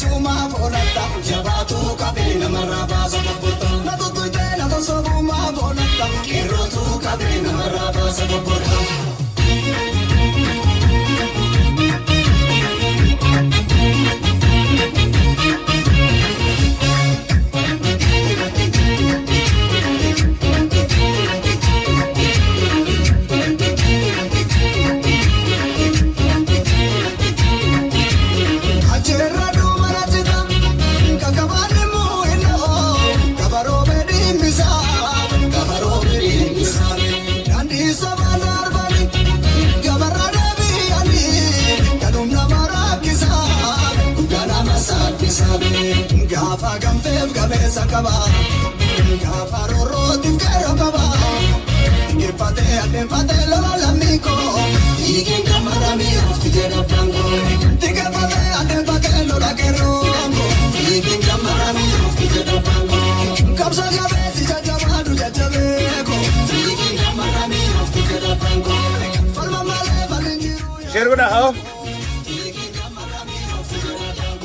sobuma volata jabatu kabina maraba sabuta na tutuite na sobuma volata kerotu kabina maraba sabuta Gafa gamtef gabesa kaba gafa roroti kero kaba Tifate lola lamiko Tikin kamarami ufti jera pango Tifate lola kero Tikin kamarami ufti jera pango Kapsa gabesi jajamadu jajabeko Tikin kamarami ufti jera pango Falma male valinjiru Shergoda how?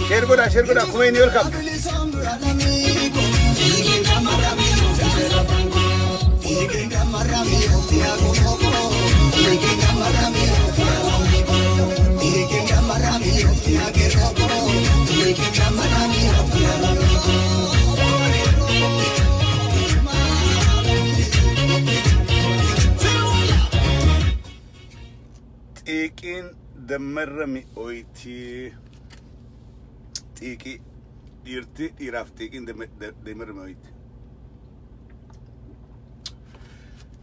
Shergoda come in welcome Taking the marami oiti Tiki dirti iraf taking the marami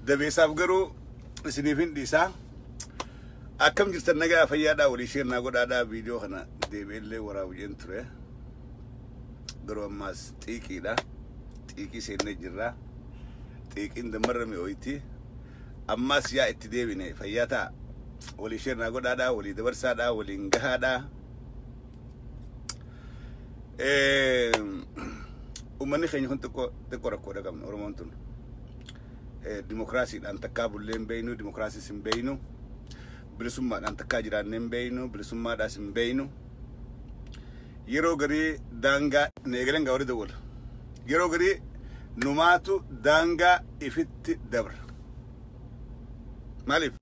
The Vesab Guru Sinifin Disa Akam just a naga fayada or share nagoda video hana de vele wara ujentre Guru mas tiki da tiki senejira taking the marami oiti Amas ya itidevine fayata Oli share nagoda oli the versada oli ngahada umani khenye huntuko de korakora gam ormontun Demokrasi dan takabul lembeinu demokrasi simbeinu bersumma dan takajira nembeinu bersumma da simbeinu yero gari danga negren gawri dawol yero gari numatu danga ifitti dabr malif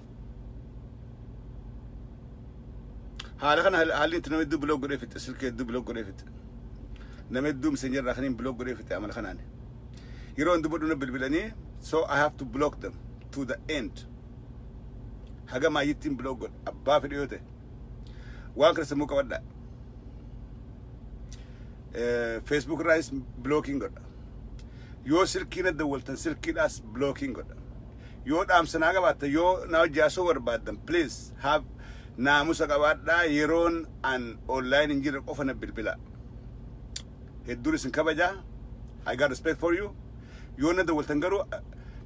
halakana halin tnamid blog gari fit silke blog gari fit nameddu messenger rakhin blog gari fit amal khanani yero ndubuduna bilbilani So I have to block them to the end. Haga ma yitim blog abba videote. Wa kar samu ka wadda. Facebook rise blocking god. Yo sirkina the waltan sirkinas blocking god. Yo dam sanaga batta yo now jaso war bad them. Please have na musaga wadda yeron and online injir ofana bilbila. Hedduris in kabaja. I got respect for you. You know the Waltangaro,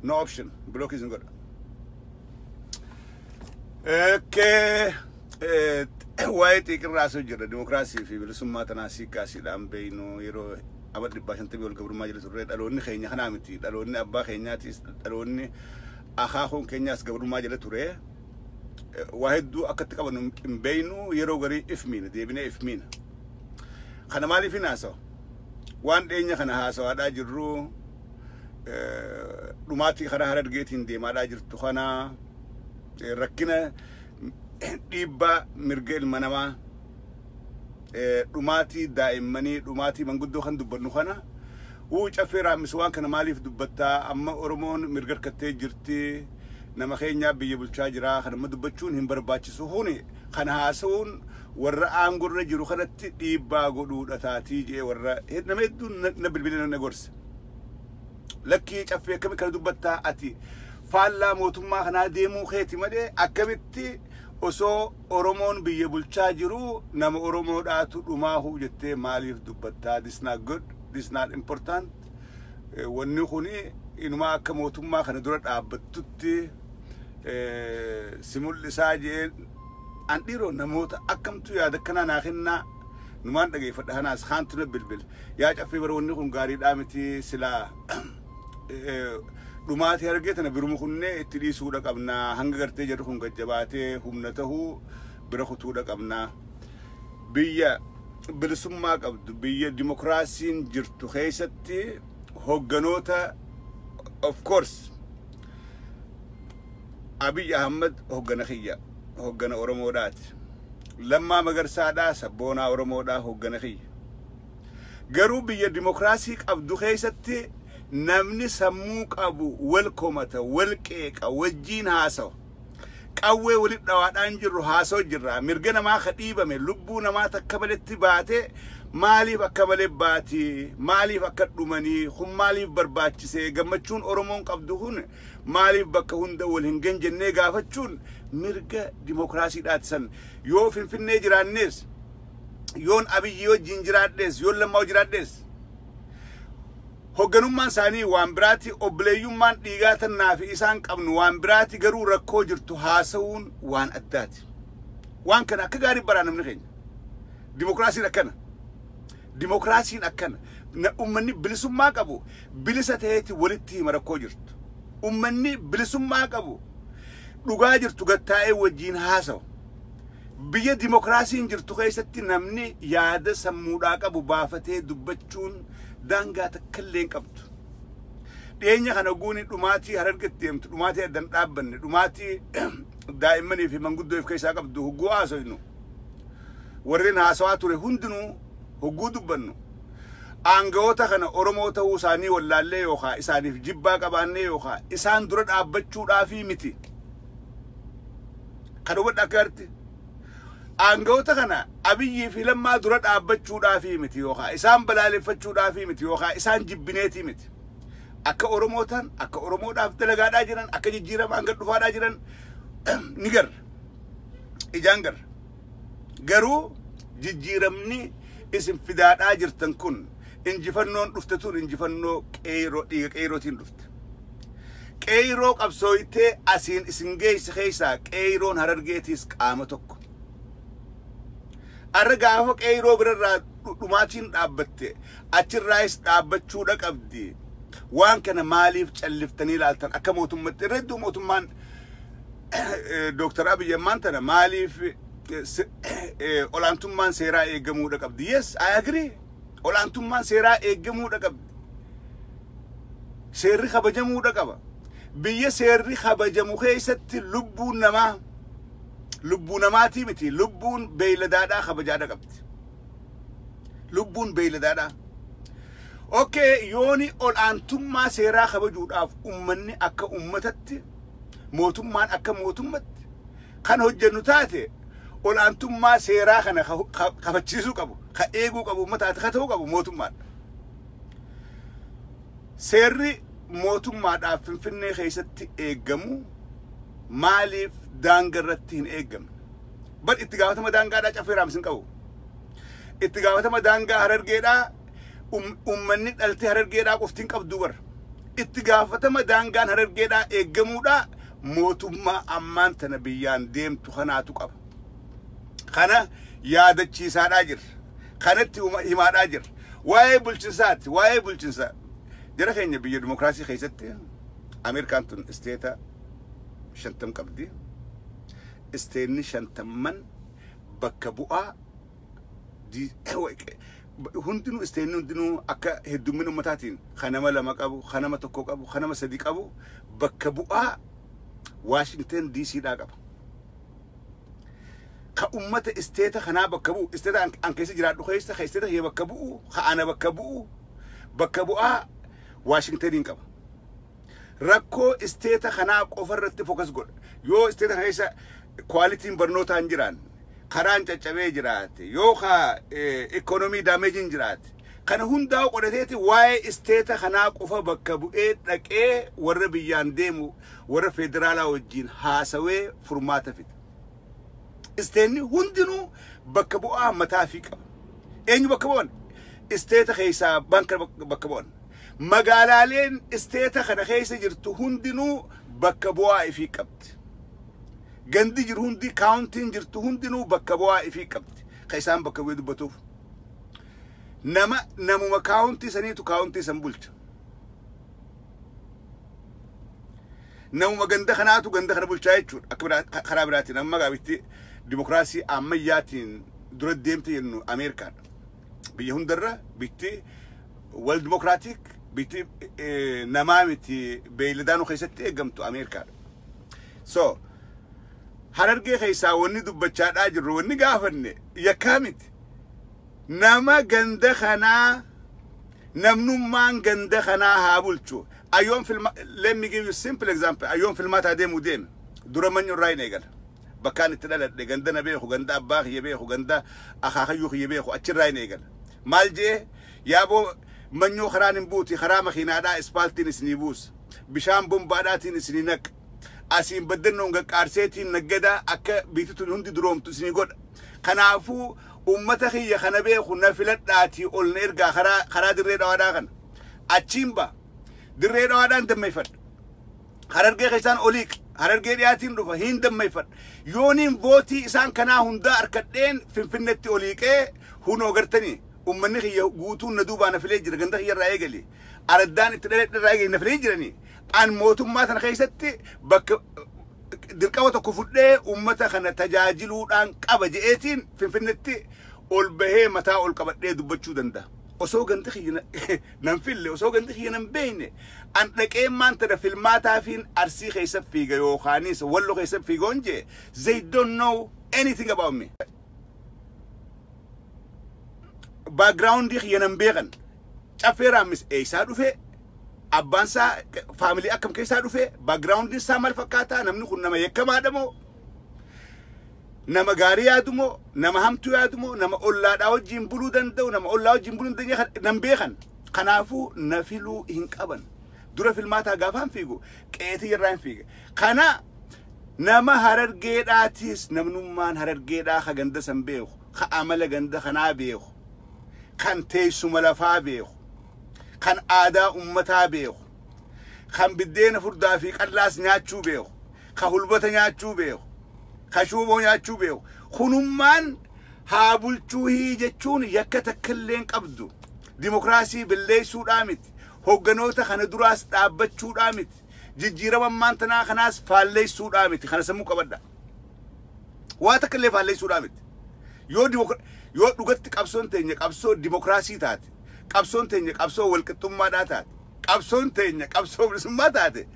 no option. Block isn't good. Okay. Why take a raso democracy if you will summatana sikasi lambeino, Euro, about the Bashan table government to read alone Kenya Hanamiti, alone Abba Kenyatis, alone Ahahon Kenya's government to read. Why do a Katakavan in Bainu, Yerogari if mean, the Ebene if mean. Hanamali Finaso. One day Yakanahaso, Adajuru. Rumati kharaharat getin de madajir tukhana rakina diba mirgel manama rumati daimani rumati manguddo khan dubnu khana u chafira miswan kana malif dubbata amma ormon mirgar katte jirti nama khenya biyul chajra khana madubachun himbar bachi suhuni khana hasun warra angurra jiru khanatti diba godu datati je warra hednamedu nabilbilina negors Lucky Chafe chemical dubata ati Falla Motuma Hana demu kheti made akabiti oso oromon biyebul chajiru nam oromo datu dumahu jette malif dubata this not good this not important wonni khuni inuma kamotuma khana durat abtutti simul lisaje andiro namota akamtu ya dakana na khinna numan dagay fadhana khantuna bilbil ya Chafe bar wonni khun gari damiti sila Rumati hargetana birumukhunne ittidi suuda qabna hanga garte jarhun gajjabate humnatahu birakhutuda qabna biya bilisummaa qabdu biyya dimokiraasiin jirtu keessatti hogganoota of course Abiy Ahmed hoggana khiyya hoggana Oromoodhaati Lammaa Magarsaadhaa sabboonaa Oromoodhaa hoggana khiyya garuu biyya dimokiraasii qabdu keessatti namni sammuu qabu wal komata wal qeeqa wajjiin haasawa qawwee walit dhawaadhaan jirru haasoo jirra mirga namaa khadhiibame lubbuu namaa takka maletti baate maaliif akka malee baati maaliif akka dhumanii kun maaliif barbaachise gammachuun Oromoon qabdu kun maaliif bakka hunda wal hin geenjennee gaafachuun mirga dimokiraasiidhaati san yoo Finfinnee jiraannes yoon Abiyyi wajjin jiraadhes yoon Lammaa jiraadhes hogganummaan isaanii waan biraati obboleeyyummaan dhiigaa tannaa fi isaan qabnu waan biraati garuu rakkoo jirtu haasawuun waan addaati waan kana akka gaarii baraa namni keenya dimokiraasiin akkana ummanni bilisummaa qabu bilisa ta'eeti walitti hima rakkoo jirtu ummanni bilisummaa qabu dhugaa jirtu gattaa'ee wajjiin haasawa biyya dimokiraasiin jirtu keessatti namni yaada sammuudhaa qabu baafatee dubbachuun daangaa takkallee qabdu dhiyeenya kana guuni dhumaatii harargetti deemtu dhumaatii addan dhaabbanne dhumaatii daa'immanii fi manguddoof keessaa qabdu hogguu haasoynu warreen haasawaa ture hundinuu hogguu dubbannu aangawoota kana Oromoo ta'uu isaanii wallaallee yookaan isaaniif jibbaa qabaannee yookaan isaan dura dhaabbachuudhaafi miti kan hubadha akka arti aangawoota kana Abiyyi fi Lammaa dura dhaabbachuudhaafi miti yookaan isaan balaaleffachuudhaafi miti yookaan isaan jibbineeti miti akka Oromootaan akka Oromoodhaaf dalagaadhaa jiran akka jijjiiramaan gad dhufaadhaa jiran ni garra ijaan garra garuu jijjiiramni isin fidaadhaa jirtan kun injifannoon dhufte tun injifannoo qeeroo dhiiga qeerootiin dhufte qeeroo qabsooytee asiin isin geesse keessaa qeeroon Harargeetiis qaama tokko arra gaafa qeeroo birarraa dhumaatiin dhaabbatte achirraayis dhaabbachuudha qabdi waan kana maaliif calliftanii ilaaltan akka mootummatti irreedduu mootummaan Dr. Abiy ammaan tana maaliif olaantummaan seeraa eegamuudha qabdi yes I agree olaantummaan seeraa eegamuudha qabdi seerri kabajamuudha qaba biyya seerri kabajamu keessatti lubbuun namaatii miti lubbuun beeyladaadhaa kabajaadha qabdi lubbuun beeyladaadhaa okay yooni olaantummaa seeraa kabajuudhaaf ummanni akka ummatatti mootummaan akka mootummatti kan hojjennu taate olaantummaa seeraa kana kabachiisuu qabu ka eeguu qabu ummataati ka ta'uu qabu mootummaan seerri mootummaadhaaf Finfinnee keessatti eegamu maaliif daangaa irratti hin eegamne bar itti gaafatama daangaadhaa cafeeraam sin qabu itti gaafatama daangaa Harargeedhaa ummanni dhaltee Harargeedhaa qoftiin qabduu bar itti gaafatama daangaan Harargeedhaa eegamuudha mootummaa ammaan tana biyyaan deemtu kanaatu qaba kana yaadachiisaadhaa jirra kanatti himaadhaa jirra waa'ee bulchinsaati waa'ee bulchinsaa jara keenya biyya dimokiraasii keessatti Ameerikaan tun isteeta 50 qabdi isteenni 50 bakka bu'aa hundinuu isteenni hundinuu akka heddummin ummataatiin kanama 2 qabu kanama 1 qabu kanama 3 qabu bakka bu'aa Washington DC dhaa qaba ka ummata isteeta kanaa bakka bu'u isteeta an keessa jiraadhu keessa ka isteeta hee bakka bu'u ka ana bakka bu'aa Washingtoniin qaba rakkoo isteeta kanaa qofa irratti fokas godha yoo isteeta keessa qualitiin barnootaan jiraan karaan caccabee jiraate yoo ka economy damage jiraate kana hundaa qodateeti waa'ee isteeta kanaa qofa bakka bu'ee dhaqee warra biyyaan deemu warra federaalaa wajjin haasawee furmaata fida isteenni hundinuu bakka bu'aa mataa fi qaba eenyu bakka bu'an isteeta keessaa banka bakka bu'an magaalaaleen isteeta kana keessa jirtu hundinuu bakka bu'aa ifii qabdi gandi jiru hundi countiin jirtu hundinuu bakka bu'aa ifii qabdi ka isaan bakka bu'ee dubbatuuf namuma countii saniitu countii san bulcha namuma ganda kanaatu ganda kana bulchaa jechuudha akka karaa biraatiin amma gaabitti dimokiraasii ammayyaatiin dura deemte jennu Ameerikaan بيهندرة بيتي والديمقراطيك بيتي نمامتي بيلدانو خيستي قمتو أمريكا so harargee keessaa wanni dubbachaa jirru wanni gaafanne yakkaamiti nama ganda kanaa namnummaan ganda kanaa haa bulchu ayyoon filma let me give you simple example ayyoon filmaata deemu deeme dura manyo irraa hin eegala bakkaan itti dhaladhe ganda na beeku ganda abbaa kiyya beeku ganda akaakayyuu kiyya beeku achirraa hin eegala maal jee yaaboo manyoo karaan hin buuti karaa makiinaadhaa ispaaltiin isinii buusa bishaan bombaadhaatiin isinii naqa asiin baddannoon gaqqaarseetiin naggada akka biitituun hundi duroomtu isinii godha kanaafuu ummata kiyya kana beeku na filadhaatii ol na ergaa karaa dirree dhawaadhaa kana achiin ba dirree dhawaadhaan dammeeffadha harargee keessaan oliiq harargee dhiyaatiin dhufa hin dammeeffadha yooniin vootii isaan kanaa hundaa arkadheen finfinnetti oliiqee hunoo gartanii ummanni kiyya guutuun na duubaa na filee jira ganda kiyya irraa eegali araddaan itti dhaladhe irraa eegali na filee jiranii an mootummaa sana keessatti bakka dirqama tokko fudhee ummata kana tajaajiluudhaan qaba je'eetiin finfinnetti ol bahee mataa ol qabadhee dubbachuu danda'a. Osoo gandi kiyya nan fille osoo gandi kiyya nan beekne an dhaqee maanta filmaataafiin arsii keessa fiiga yookaanis wallo keessa fiigoon jee they don't know anything about me. Backgroundii kiyya nan beekan caffeeraamis eeysaa dhufee abbaan isaa family akkam keessaa dhufe background isaa maal fakkaata namni kun nama yakkamaa moo nama gaarii yaadumoo nama hamtuu yaadumoo nama ollaadhaa wajjin buluu danda'u nama ollaa wajjin buluu danda'u nan beekan kanaafuu na filuu hin qaban dura filmaataa gaafaan fiigu qeetii irraa hin fiiga kana nama harargeedhaatis namnummaan harargeedhaa ka ganda san beeku ka amala ganda kanaa beeku kan teessuma lafaa beeku kan aadaa ummataa beeku kan biddeena furdaa fi qallaas nyaachuu beeku ka hulbata nyaachuu beeku ka shuuboo nyaachuu beeku kunummaan haa bulchuu jechuun yakka takkalleen qabdu dimokiraasii billeessuudhaa miti hogganoota kana duraas dhaabbachuudhaa miti jijjiirama maantanaa kanaas faalleessuudhaa miti kana sammuu qabadha waa takkallee faalleessuudhaa miti yoo dhugatti qabsoon teenya qabsoo dimokiraasii taate qabsoon teenya qabsoo walqixxummaadhaa taate qabsoon teenya qabsoo bilisummaa taate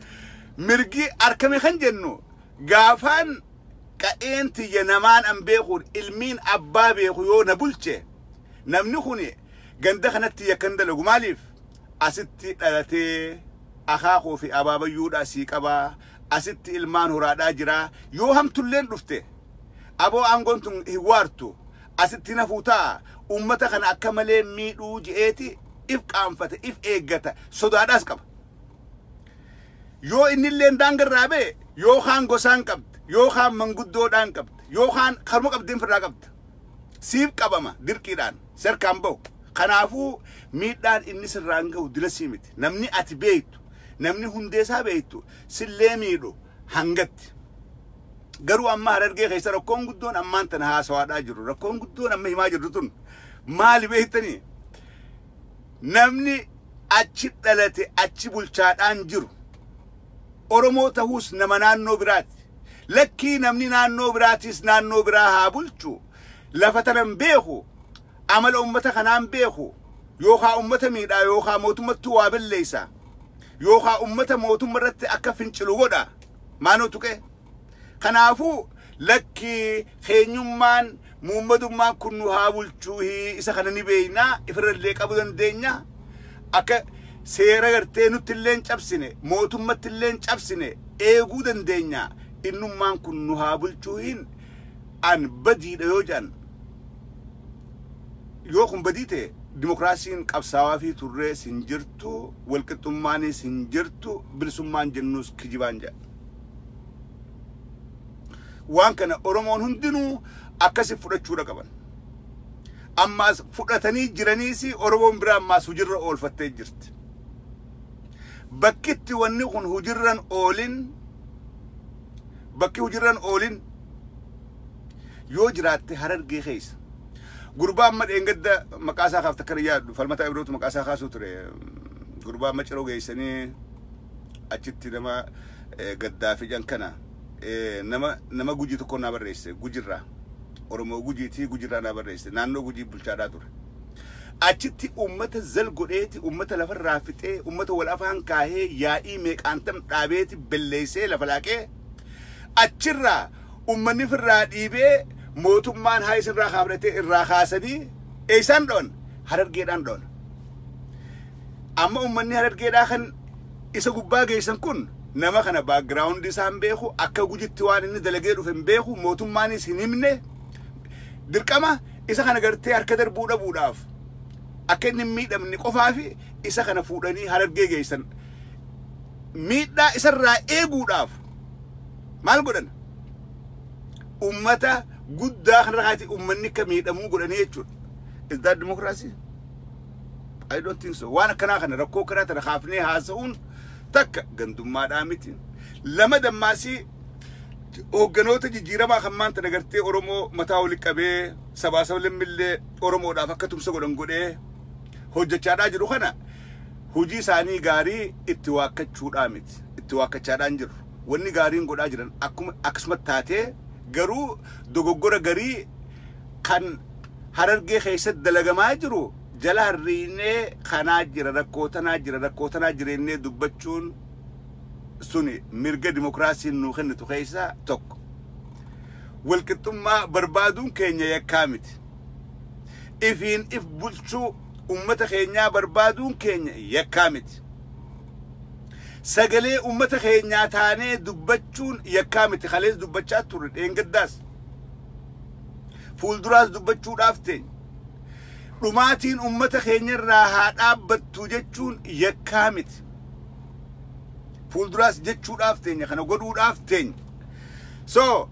mirgi arkame kan jennu gaafaan qa'een tiyya namaan an beekuun ilmiin abbaa beeku yoo na bulche namni kun ganda kanatti yakkan dalagu maaliif asitti dhalatee akaakoo fi abaabayyuudhaa sii qabaa asitti ilmaan horaadhaa jira yoo hamtulleen dhufte aboo aangoon tun hin waartu asitti nafuutaa ummata kana akka malee miidhuu je'eeti if qaanfata if eeggata sodaadhaas qaba yoo innilleen daangarraa bee yookaan gosaan qabda yookaan manguddoodhaan qabda yookaan karma qabdeen firraa qabda siif qabama dirqiidhaan serkaan bahu kanaafuu miidhaan inni sirraan gahu dilasii miti namni ati beektu namni hundeesaa beektu sillee miidhu hangatti garuu amma harargee keessa rakkoon guddoon ammaan tana haasawaadhaa jiru rakkoon guddoon amma himaa jirtu tun maali beektanii namni achi dhalate achi bulchaadhaan jiru oromoo ta'uus nama naannoo biraati lakkii namni naannoo biraatis naannoo biraa haa bulchu lafa tanan beeku amala ummata kanaan beeku yookaan ummata miidhaa yookaan mootummattuu waa balleessa yookaan ummata mootummaa irratti akka fincilu godha maanoo tuqee kanaafuu lakkii keenyummaan muummadummaan kun nu haa bulchuu isa kana ni beeynaa ifirrallee qabu dandeenya akka seera gartee nutti illeen cabsine mootummatti illeen cabsine eeguu dandeenya innummaan kun nu haa bulchuu an badiidha yoo jedhan yoo kun badii ta'e dimokiraasiin qabsaawaa fi turree sin jirtu walqixxummaanis hin jirtu bilisummaan jennuus kijibaan jedha waan kana oromoon hundinuu akkasi fudhachuudha qaban ammaas fudhatanii jiraniisi oromoon biraa ammaas hujirra oolfattee jirti bakkitti wanni kun hujirran oolin bakki hujirran oolin yoo jiraatte harargee keessa gurbaa amma dheengadda maqaasaa kaafta kana yaaddu falmata ibrootu maqaasaa kaasuu ture gurbaa amma ciroo geessanii achitti nama gaddaafi jan kana nama gujii tokko naa barreesse gujirraa oromoo gujiitii gujirraa naa barreesse naannoo gujii bulchaadhaa ture achitti ummata zal godheeti ummata lafa raafixee ummata wal afaan kaahee yaa'ii meeqaantam dhaabeeti belleessee lafa laaqee achirraa ummanni firraa dhiibee mootummaan haa isinirraa kaafratee irraa kaasanii eessan dhoon Harargeedhaan dhoon amma ummanni Harargeedhaa kan isa gubbaa geessan kun nama kana background isaan beeku akka gujitti waan inni dalagee dhufe hin beeku mootummaanis hin himne dirqama isa kana gartee harka darbuu dhabuudhaaf akka inni miidhamni qofaafi isa kana fuudhanii Harargee geessan miidhaa isarraa eeguudhaaf maal godhan ummata guddaa kanarraati ummanni akka miidhamuu godhanii jechuudha. Is that democracy? I don't think so. Waan akkanaa kana rakkoo kanaa tana kaafnee haasa'uun takka gandummaadhaa miti. Lama dammaasii hoogganoota jijjiiramaa kan maanta dagartee Oromoo mataa walitti qabee sabaa sablammillee Oromoodhaaf akka tumsa godhan godhee hojjechaadhaa jiru kana hojii isaanii gaarii itti waakkachuudhaa miti. Itti waakkachaadhaan jiru. Wanni gaariin godhaa jiran akkasuma taatee garuu dogoggora garii kan Harargee keessatti dalagamaa jiru jala harriinee kanaa jira rakkootanaa jireennee dubbachuun suni mirga dimokiraasiin nuu kennitu keessaa tokko. Walqixxummaa barbaaduun keenya yakkaa miti. Ifiin if bulchuu ummata keenyaa barbaaduun keenya yakkaa miti. Sagalee ummata keenyaa taanee dubbachuun yakkaa miti. Kalees dubbachaa turre dheengaddaas. Fuulduraas dubbachuudhaaf teenya. Dhumaatiin ummata keenyarraa haa dhaabbattu jechuun yakkaa miti. Fuulduraas jechuudhaaf teenya kana godhuudhaaf teenya. So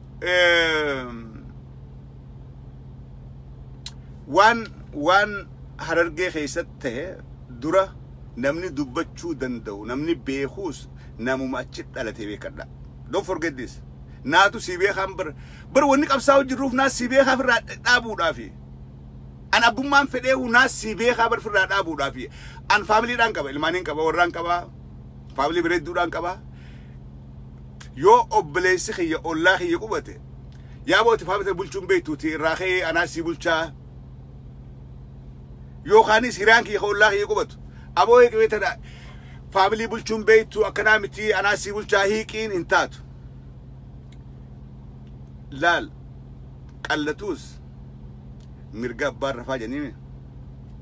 waan Harargee keessatti ta'e dura namni dubbachuu danda'u namni beekuus namuma achi dhalatee beekadha. Don't forget this. Naatu si beekan bar wanni qabsaa'u jirruuf naas si beekaa firraa dhaabuudhaafi. An abbummaan fedhee naas si beekaa bar firraa dhaabuudhaafi. An faamiliidhaan qaba ilmaaniin qaba warraan qaba faamilii bareedduudhaan qaba. Yoo obboleessi kiyya ollaa kiyya qubate yaa booti faamilii bulchuun beektuuti irraa kee anaas si bulchaa. Yookaanis hiriyaan kiyya ollaa kiyya qubatu aboo hiiqeetadha faamilii bulchuun beektu akkanaa miti anaas si bulchaa hiiqiin hin taatu. Laal qallatuus mirga abbaan rafaa jennime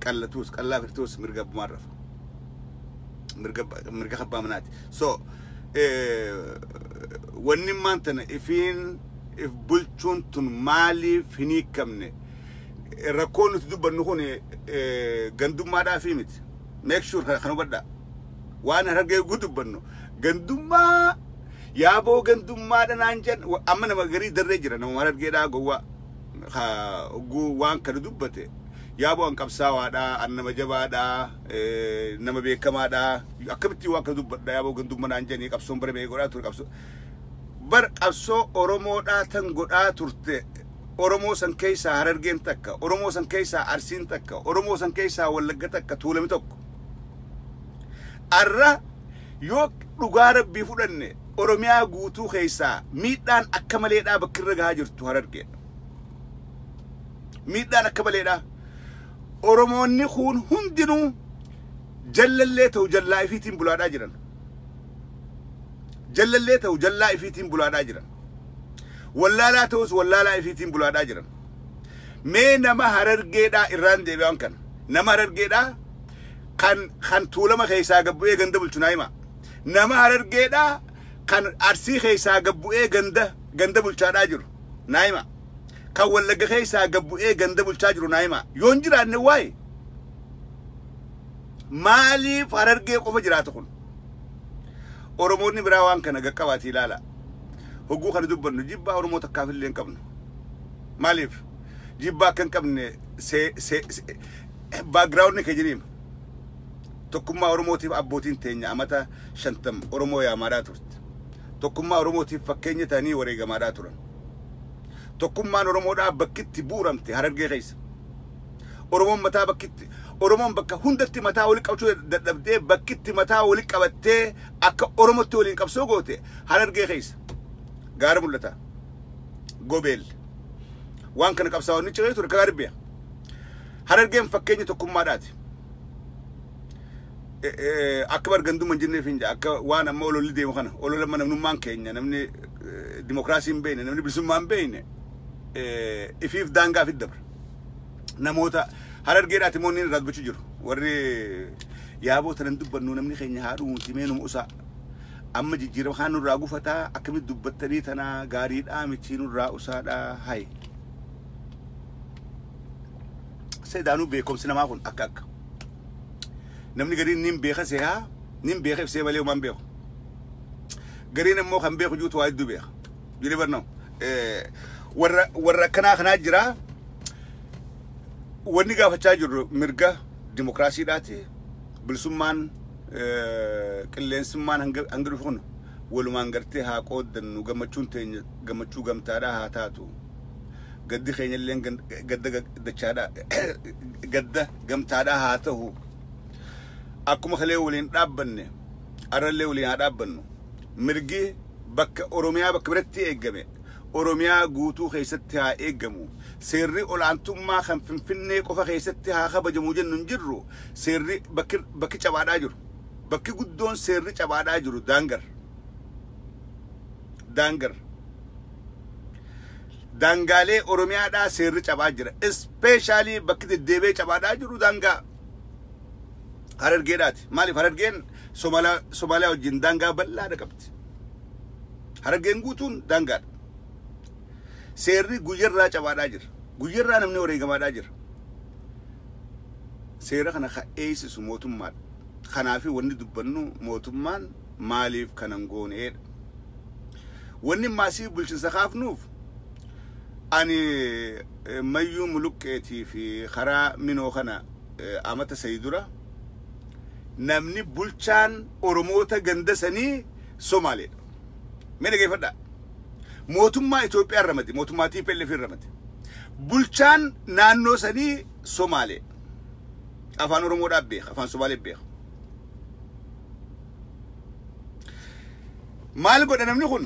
qallatuus qallaa firtuus mirga abbaan rafa mirga abbaa manaati. So wanni maantana ifiin if bulchuun tun maaliif hin hiikamne rakkoon nuti dubbannu kun gandummaadhaaf miti. Make sure kana hubadhaa waan Harargee dubbannu gandummaa yaaboo gandummaadha naan jedhan amma nama garii darree jira nama Harargeedhaa gowwaa waan kana dubbate yaaboo an qabsaawaadhaa an nama jabaadhaa nama beekamaadhaa akkamitti waan kana dubbadha yaaboo gandummaa naan jedhanii qabsoon bara bee godhaa ture qabsoo bar qabsoo Oromoodhaa tan godhaa turte Oromoo san keessaa Harargeen takka Oromoo san keessaa Arsiin takka Oromoo san keessaa Wallagga takka Tuulami tokko arra yoo dhugaa rabbii fudhanne Oromiyaa guutuu keessaa miidhaan akka maleedhaa bakkirra gahaa jirtu Harargee. Miidhaan akka maleedhaa. Oromoonni kun hundinuu jallallee ta'u jallaa ifiitiin bulaadhaa jiran. Jallallee ta'u jallaa ifiitiin bulaadhaa jiran. Wallaalaa ta'us wallaalaa ifiitiin bulaadhaa jiran. Mee nama Harargeedhaa irraan deebi'an kana. Nama Harargeedhaa kan Tuulama keessaa gabbu'ee ganda bulchunaa hima. Nama Harargeedhaa kan Arsii keessaa gabbu'ee ganda bulchaadhaa jiru naayima kan Wallagga keessaa gabbu'ee ganda bulchaa jiru naayima yoon jiraanne waa'ee maaliif Harargee qofa jiraatu kun Oromoonni biraa waan kana gaqqabaati ilaala hogguu kana dubbannu jibbaa Oromoo takkaafillee hin qabnu maaliif jibbaa akka hin qabne background ni kee tokkummaa Oromootiif abbootiin teenya amata 50 Oromoo yaamaadhaa turte. Tokkummaa Oromootiif fakkeenya ta'anii wareegamaadhaa turan. Tokkummaan Oromoodhaa bakkitti buuramte Harargee keessa. Oromoon mataa bakkitti Oromoon bakka hundatti mataa walitti qabachuu dadhabdee bakkitti mataa walitti qabattee akka Oromootti waliin qabsoo goote Harargee keessa. Gaara mul'ata. Gobeel. Waan kana qabsaa'onni ciree ture Kagarbiya. harargeen fakkeenya tokkummaadhaati akbar gandu manjinne finja akka waan amma ololli deemu kana olola namnummaan keenya namni demokraasiin beeyne namni bilisummaan beeyne ifiif daangaa fi dabre namoota harargeedhaati moonni irraa dubbachuu jiru warri yaaboo tanan dubbannu namni keenya haadhu timeenum usaa amma jijjiirama kaan nurraa gufataa akkamitti dubbattanii tana gaariidhaa miti nurraa usaadhaa hay seedaanuu beekumsi namaa kun akka namni gariin nin beeka seehaa nin beeka ibsee malee umaan beeku gariin immoo kan beeku juutu waa hedduu beeka jili barnoo warra kanaa jira wanni gaafachaa jirru mirga dimokiraasiidhaati bilisummaan qilleensummaan hanga dhufu kun walumaan gartee haa qooddannu gammachuun teenya gammachuu gamtaadhaa haa taatu gaddi keenya illee gadda dachaadhaa gadda gamtaadhaa haa ta'u akkuma kalee waliin dhaabbanne arrallee waliin haa dhaabbannu mirgi bakka oromiyaa bakka biratti eeggame oromiyaa guutuu keessatti haa eeggamu seerri olaantummaa kan finfinnee qofa keessatti haa kabajamu jennu hin jirru seerri bakki cabaadhaa jiru bakki guddoon seerri cabaadhaa jiru daangaalee oromiyaadhaa seerri cabaa jira especially bakki deddeebee cabaadhaa jiru daangaa harargeedhaati maaliif harargeen somaaliyaa wajjin daangaa bal'aadha qabdi harargeen guutuun daangaadha seerri guyyarraa cabaadhaa jira guyyarraa namni wareegamaadhaa jira seera kana eeysisu mootummaadha kanaafi wanni dubbannu mootummaan maaliif kanan gooneedha wanni maasii bulchinsa kaafnuuf ani mayyuu muluqqeetii fi karaa minoo kana amata sayidura namni bulchaan oromoota ganda sanii somaaleedha mee dhageeffadha mootummaa Itoophiyaa ramate mootummaa TPLF ramate bulchaan naannoo sanii Somaalee afaan oromoodhaa beeka afaan Somaalee beeka maal godha namni kun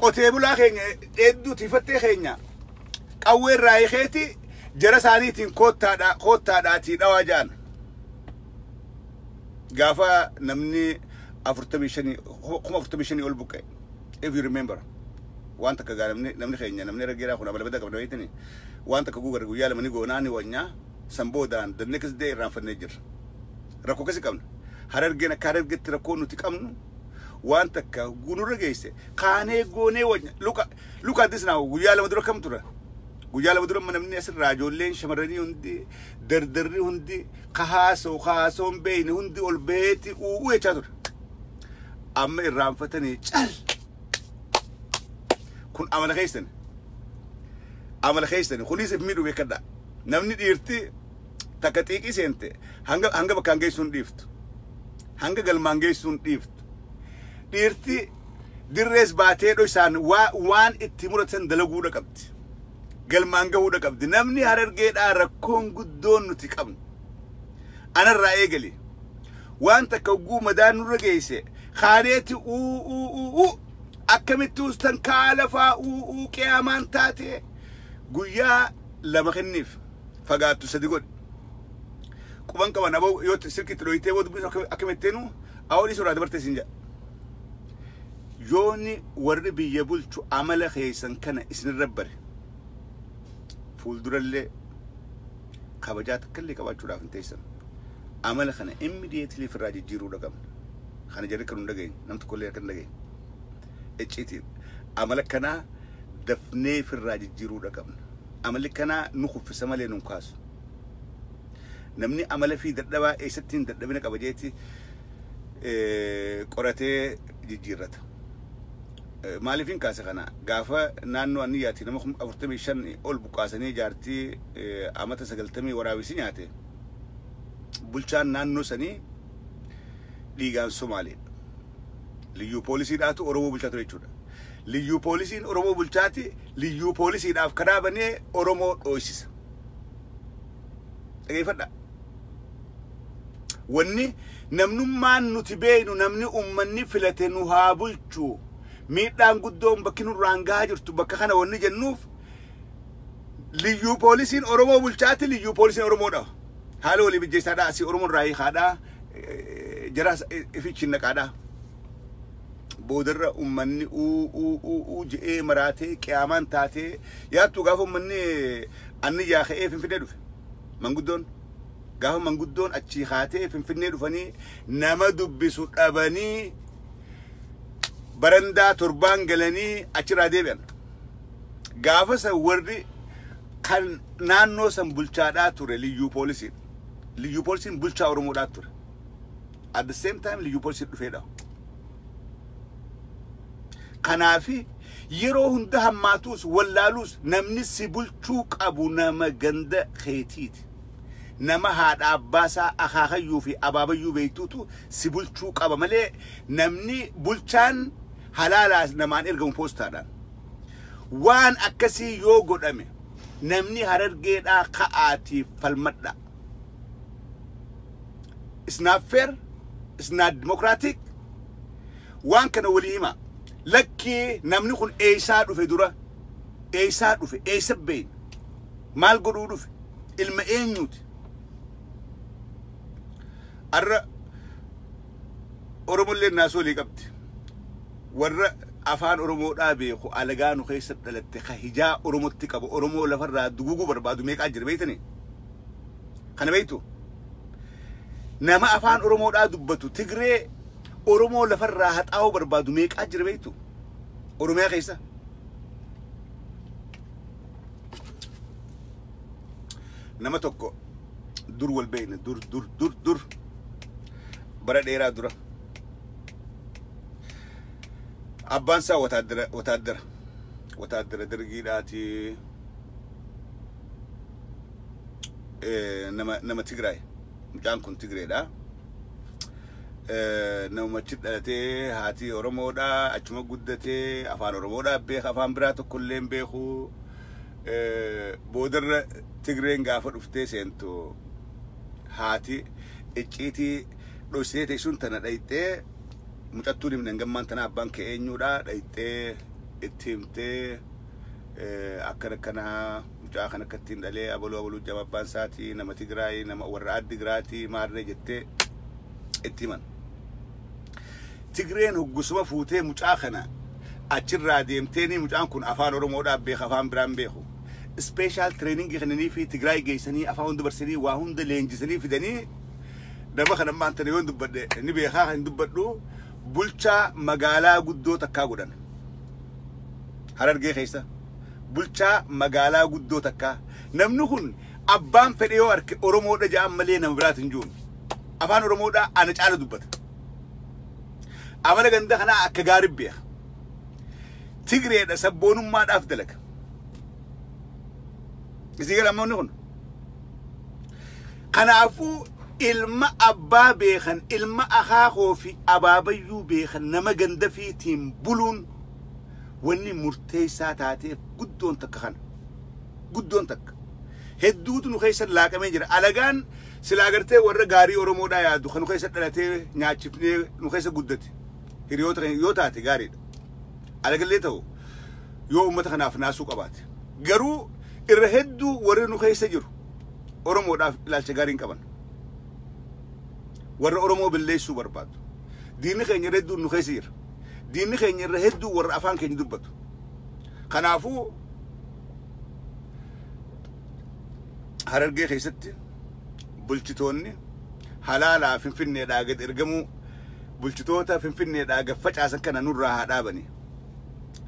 qotee bulaa keenya hedduu tiifattee keenya qawwee raayikeeti jara isaaniitiin koottaadhaatii dhawaa jaan gaafa namni 45 ol buqqe if you remember wanta ka namni keenya namni rageeraa kun abalabada qabna wayitani wanta ka gugar guyyaa lamani goonaani wanya samboodaan the next day irraanfannee jirra rakkoo kasi qabna harargeen akka harargetti rakkoo nuti qabnu wanta ka gunurra geesse kaanee goonee wanya look at this now guyyaa lama dura kam tura guyyaa lama dura namni asirraa ijoolleen shamarranii hundi dardarri hundi kahaasoon beeyne hundi ol beeti uuu jechaa ture amma irraanfatanii cal kun amala keessan kunis miidhu beekadha namni dhiirti takka xiiqii seente hanga bakkaan geessuun dhiiftu hanga galmaan geessuun dhiiftu dhiirti dirrees baatee dhoysaan waan itti muratan dalaguudha qabdi galmaan gahuudha qabdi namni harargeedhaa rakkoon guddoon nuti qabnu anarraa eegali waan takka ugguu madaan nurra geesse kaaneeti akkamitti ustan kaalafaa qiyaamaan taate guyyaa lama kenniif fagaattu sadi godhi quban qaban aboo yoo sirkitti dhoyitee boo dubbisu akkamitteenu awolii soraa dabartee siin jedha yoonni warri biyya bulchu amala keessan kana isinirra bare fuuldurallee kabajaa takkallee qabaachuudhaaf hin teessan amala kana immediately firraa jijjiiruudha qabna kana jarri kan hundagayin nam tokkollee kan dhagayin ecciitiin amala kanaa dafnee firraa jijjiiruudha qabna amalli kanaa nu kuffisa malee nun kaasu namni amala fi dadhabaa eessattiin dadhabina qaba jeetti qoratee jijjiirrata maaliifin kaase kana gaafa naannoo anniyaati nama 45 ol buqqaasanii jaartii amata 90 waraabisi nyaate bulchaan naannoo sanii dhiigaan Somaalee liyyuu poolisiidhaatu Oromoo bulchaa ture jechuudha liyyuu poolisiin Oromoo bulchaati liyyuu poolisiidhaaf karaa banee Oromoo dhoysisa dhageeffadha wanni namnummaan nuti beeynu namni ummanni filate nu haa bulchu miidhaan guddoon bakki nurraan gahaa jirtu bakka kana wanni jennuuf ليو بوليسين أورمو بلشات ليو بوليسين أورمو ده هالو اللي بيجي سادا سي أورمو راي خادا جراس إفيتش النكادا بودر أمني أو جئ مراتي كيامان تاتي يا توقفوا مني أني يا أخي في فيديو من قدون قافوا من قدون أتشيخاتي في فيديو فني نمدو بسوت أباني برندا تربان قلني أشرا ديبان قافوا سوردي كان نانو سنبولشا توري ليو بوليسين بولشا أورمو توري at the same time ليو بوليسين فيدا كنافي يرو هنده هماتوس ولالوس نمني سيبولشوك أبو نما جند خيتيت نما هاد أباسا أخاخيو في أبابيو بيتوتو سيبولشوك أبا ملي نمني بولشان حلالا نمان إرغم بوستادا وان أكسي يوغو دامي نمني هررجيدا كأتي فالمدة it's not fair it's not democratic وان كان وليما لكي نمني خون ايساد في دورا ايساد في ايسبين مال قدود في المئينيوت الرأ أرمو اللي الناسو اللي قبت والرأ أفان أرمو رابيخو ألغانو خيسر دلتخا هجا أرمو تكابو أرمو لفر دوغو بربادو ميك أجر بيتني خانا بيتو نما أفان أرمو رادبتو تغري أرمو لفر راحت أو بربادو ميك أجر بيتو أرمو يا خيسا نما توكو دور والبين دور برد إيرا دورا أبانسا وتادر درجيلاتي نما تجراي مجان كن تجري دا نما تشتلتي هاتي أورمو دا أجمع جدتي أفان أورمو دا بيخ أفان براتو كلهم بيخو بودر تجرين غافر أفتي سنتو هاتي إجتي روسيتي سنتنا دايتي متأتوني من جمان تنا بانك إنيورا دايتي اتيمتي أكركنا مجاخنا كتين دلي أبلو جواب بانساتي نما تجراي نما وراد دجراتي مارني جتة اتيمان تجرين هو جسمه فوتة مجاخنا أشرا ديمتني مجان كون أفان أورمو دا بيخ أفان برام بيخو special training خنني في تجراي جيسني أفان دبرسني وهم دلين جسني في دني دابا خنا ما أنت نيون دبّد نبي خا هندبّدو بولشا مقالا قدو تكا قدن هررجي خيسا بولشا مقالا قدو تكا نمنخون أبان فديو أرك أورمو دا جام ملينا مبرات نجون أفان أورمو دا أنا جعل دبّد أمانا قندا خنا أكغارب بيخ تجري دا سبونو ما دا أفضلك إزيقال أمون نخون خنافو ilma abbaa beekan ilma akaakoo fi abaabayyuu beekan nama ganda fiitiin buluun wanni murteessaa taateef guddoon takka hedduutu nu keessa laaqamee jira alagaan silaa gartee warra gaarii oromoodhaa yaadu kan nu keessa dhalatee nyaachifnee nu keessa guddate hiriyoota kan yoo taate gaariidha alagallee ta'u yoo ummata kanaaf naasuu qabaate garuu irra hedduu warri nu keessa jiru oromoodhaaf ilaalcha gaariin qaban ورا أورمو بالليسو برباد ديني خين يردو نخيسير ديني خين يردو ورا أفان خين يدبتو خنافو هررجي خيستي بلشتوني حلالا فين دا قد إرجمو بلشتوتا فين دا قد فجأة كنا نور هذا بني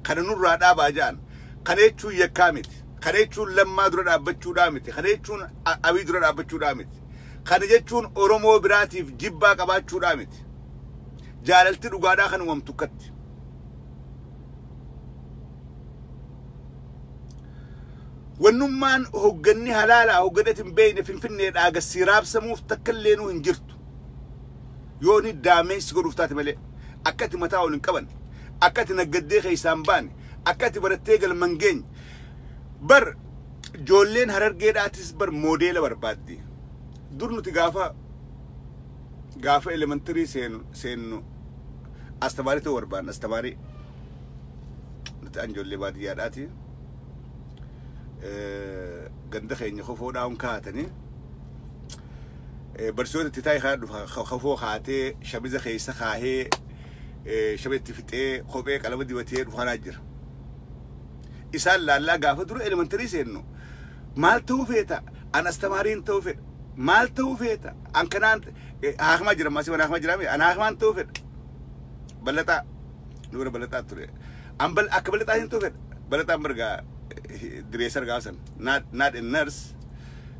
كنا نور هذا باجان خنيتشو يكامت خنيتشو لما درنا بتشو دامتي خنيتشو أبي درنا بتشو دامتي خان جتون أورمو براتيف جبا كبات شو دامت جاللت رجادا خان ومتكت والنمان هوجني هلالا هوجدت بين فين راجع السيراب سموف تكلينو إنجرتو يوني داميس غروفتات ملء أكتي متاول إنكبن أكتي نجدي خيسامبان أكتي برتيجل منجين بر جولين هررجيراتيس بر موديل بربادي دورنو تجافا elementary سينو استباري تو وربان استباري نتأنجل لبادي ياداتي ganda keenya kofoodhaan kaatanii barsiisota itti taa'ee kofoo kaatee shamiza keessa kaahee shabeetti fixee kophee qalama dibatee dhufaa jira. Isaan laallaa gaafa dura elementarii seennu maal ta'uu feeta an astamaariin ta'uu fedha maal ta'uu feeta an kanaan haakumaa jira maasii mana haakumaa jiraame an haakumaan ta'uu fedha balataa dura balataa ture an akka balataa hin ta'uu fedha balataan bargaa direessar gaasan not a nurse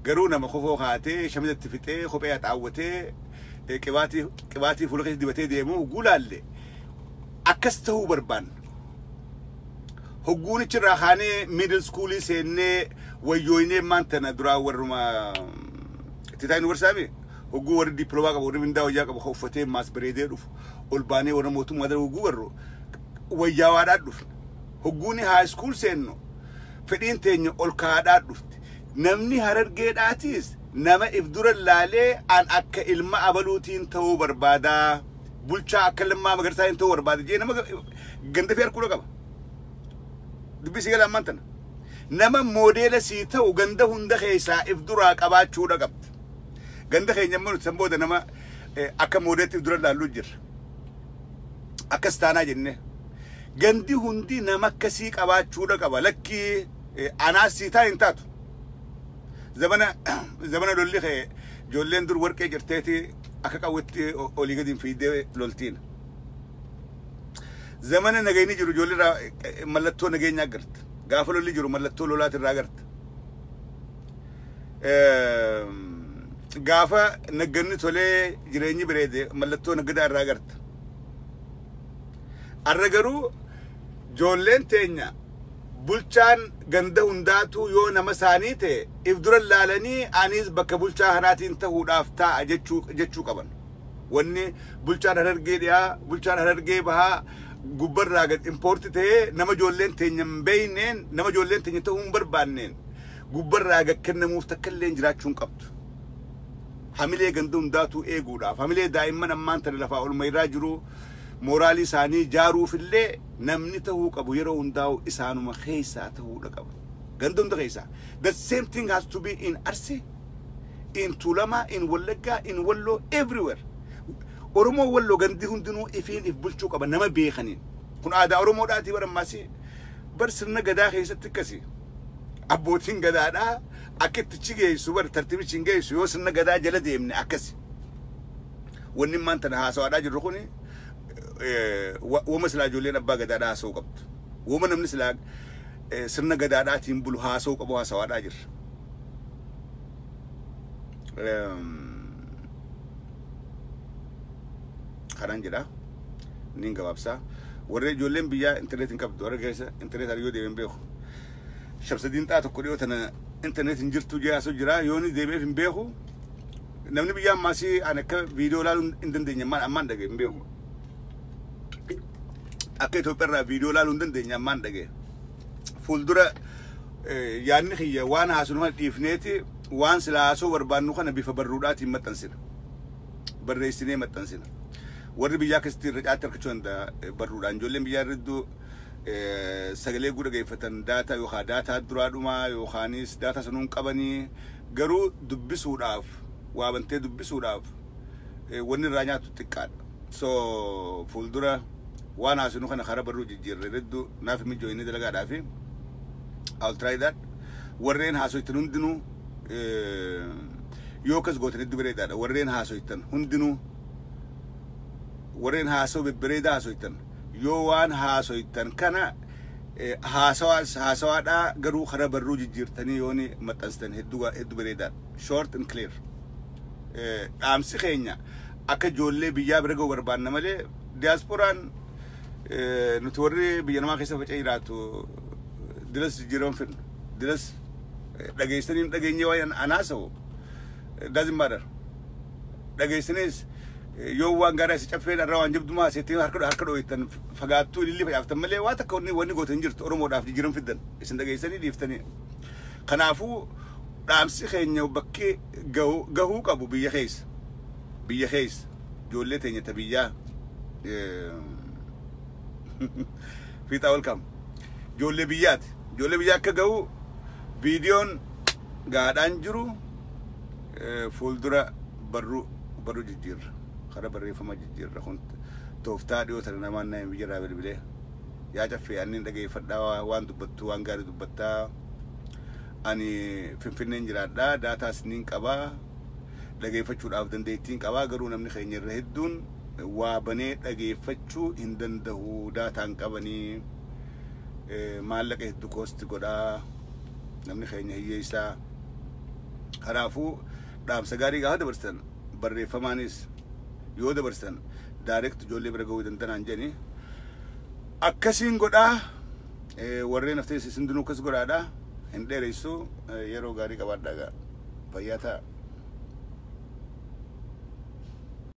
garuu nama kofoo kaatee shamizatti fixee kophee haxaawwatee qibaatii fuula keessa dibatee deemu gulaalle akkas ta'uu barbaanna. Hogguun irraa kaanee middle school seennee wayyooyinee maantana duraa warruma titaa yuunivarsiitii hogguu warri dippiloomaa qabu warri mindaa wayyaa qabu uffatee maas bareedee dhufu ol baanee warra mootummaa dara hogguu warru wayyaa waadhaan dhufu. Hogguun high school seennu fedhiin teenya ol kaadhaan dhufti. Namni Harargeedhaatiis nama if dura laalee an akka ilma abaluutiin ta'uu barbaadaa bulchaa akka Lammaa Magarsaa ta'uu barbaada jee nama ganda fi harkuudha qaba. Dubbisi gala amantana nama moodela sii ta'u ganda hunda keessaa if duraa qabaachuudha qabdi. Ganda keenya immoo nuti sanbooda nama akka moodeetti if dura laallu jirra. Akkas taanaa jenne gandi hundi nama akkasii qabaachuudha qaba. Lakkii anaas sii taa hin taatu. Zamana lolli kee ijoolleen dur warqee jirteeti akka qawwetti olii gadi hin fiidee loltiin. Zamana nagayni jiru ijoollee mallattoo nageenyaa agarta. Gaafa lolli jiru mallattoo lolaati irraa agarta. Gaafa nagganni tolee jireenyi bareede mallattoo naggadaa irraa agarta. Arra garuu ijoolleen teenya bulchaan ganda hundaatu yoo nama isaanii ta'e if dura laalanii anis bakka bulchaa kanaatiin ta'uudhaaf ta'a jechuu qaban. Wanni bulchaan Harargee dhiyaa bulchaan Harargee bahaa gubbarraa gad importi ta'ee nama ijoolleen teenya hin beeyneen nama ijoolleen teenya ta'uu hin barbaanneen gubbarraa gad kennamuuf takka illee jiraachuu hin qabdu. Hamilee ganda hundaatu eeguudhaaf hamilee daa'imman ammaan tana lafaa olma irraa jiru mooraalii isaanii jaaruuf illee namni ta'uu qabu yeroo hundaa'u isaanuma keessaa ta'uudha qaba. Ganda hunda keessaa. The same thing has to be in Arsii, in Tuulamaa, in Wallaggaa, in Walloo, everywhere. Oromoo Walloo gandi hundinuu ifiin if bulchuu qaba nama beekaniin. Kun aadaa Oromoodhaatii barammaasi bar sirna gadaa keessatti akkasi. Abbootiin gadaadhaa akka itti cigeessu bar tartiibichi hin geessu yoo sirna gadaa jala deemne akkasi. Wanni maan tana haasawaadhaa jirru kuni wama silaa ijoolleen abbaa gadaadhaa haasa'uu qabdu. Wama namni silaa sirna gadaadhaatiin bulu haasa'uu qabu haasawaadhaa jirra. Kanan jedha nin gabaabsaa warra ijoolleen biyyaa internet hin qabdu warra keessa internet hariyoo deebiin beeku. Shabsadiin xaa tokko dhiyoo tana internet hin jirtu jaasoo jira yooni deebi'eef hin beeku. Namni biyyaa ammaasii an akka viidiyoo laaluu hin dandeenye ammaan dhagee hin beeku. Akka Itoophiyaarraa viidiyoo laaluu hin dandeenye ammaan dhagee. Fuuldura yaadni kiyya waan haasuma dhiifneeti waan sila haasoo barbaannu kana bifa barruudhaatiin maxxansina. Barreessinee maxxansina. Warri biyyaa keessatti irra caatti harkachuu danda'a barruudhaan ijoolleen biyyaa irratti sagalee guddaa geeffatan daataa yookaan daataa duraa dhumaa yookaanis daataa sanuun qabanii garuu dubbisuudhaaf waa bantee dubbisuudhaaf wanni irraa nyaatu xiqqaadha. So fuuldura waan haasinu kana karaa barruu jijjiirre hedduu naaf mijoo inni dalagaadhaafi I'll try that. Warreen haasoitan hundinuu yoo kas gootan hedduu bareedaadha. Warreen haasoitan hundinuu warreen haasoo bebbereedaa haasoitan yoo waan haasoitan kana haasawaadhaa garuu karaa barruu jijjiirtanii yooni maxxanstan hedduu bareedaadha. Short and clear. Dhaamsi keenya akka ijoollee biyyaa bira ga'uu barbaanna malee diyaaspooraan nuti warri biyya namaa keessa faca'ee jiraatu dilas jijjiiraman fedhu. Dilas dhageessanii hin dhageenye waan anaasa'u doesn't matter. Dhageessaniis yoo waan gaarii asi caffee irraa waan jabdumaa asitti harka dhooytan fagaattuu ililli facaaftan malee waa takka wanni gootan jirtu Oromoodhaaf jijjiiran fiddan isin dhageessanii dhiiftanii. Kanaafuu dhaamsi keenya bakkee gahuu qabu biyya keessa. Biyya keessa ijoollee teenya ta biyyaa fiixaa welcome. Ijoollee biyyaati. Ijoollee biyyaa akka gahu فيديون قاعدان جرو فولدرا برو جيجير خرا بري فما جيجير كنت توفتا ديو ترنا ما نايم بيجرا بالبلي يا جفي اني دغاي فدا وان دبتو وان غاري دبتا اني فنفنن جرادا داتا سنين قبا دغاي فچو داف دنديتين قبا غرو نمني خينير هدون وابني دغاي فچو اندندو داتا قبني مالك هدو كوست غدا نمني خيني هيسا خرافو دام سغاري غا دبرسن بري فمانيس يو دبرسن دايركت جولي برغو دنتن انجني اكسين غدا وري نفتي سندنو كس غدا هنديريسو يرو غاري قبادغا فياتا